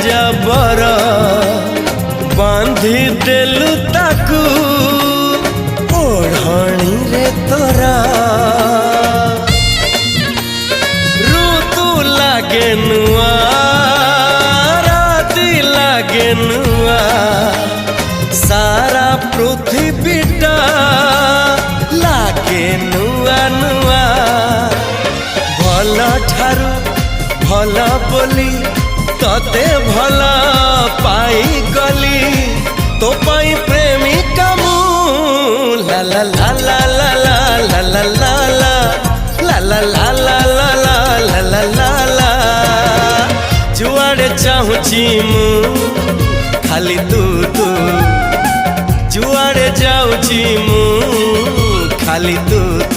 जबर बांधी देलु ताकू ओढ़णी रे तोरा ऋतु लागे नुआ राति लागे नुआ सारा पृथ्वीटा लागे नुआ नुआ भल ठारू भल बोली तते भल पाई गली तो पाई प्रेमिका मु ला ला ला ला ला ला ला ला ला ला ला ला ला ला ला ला ला जुआड़े चाहूची मु खाली तू तू जुआड़े जाऊची मु खाली तू।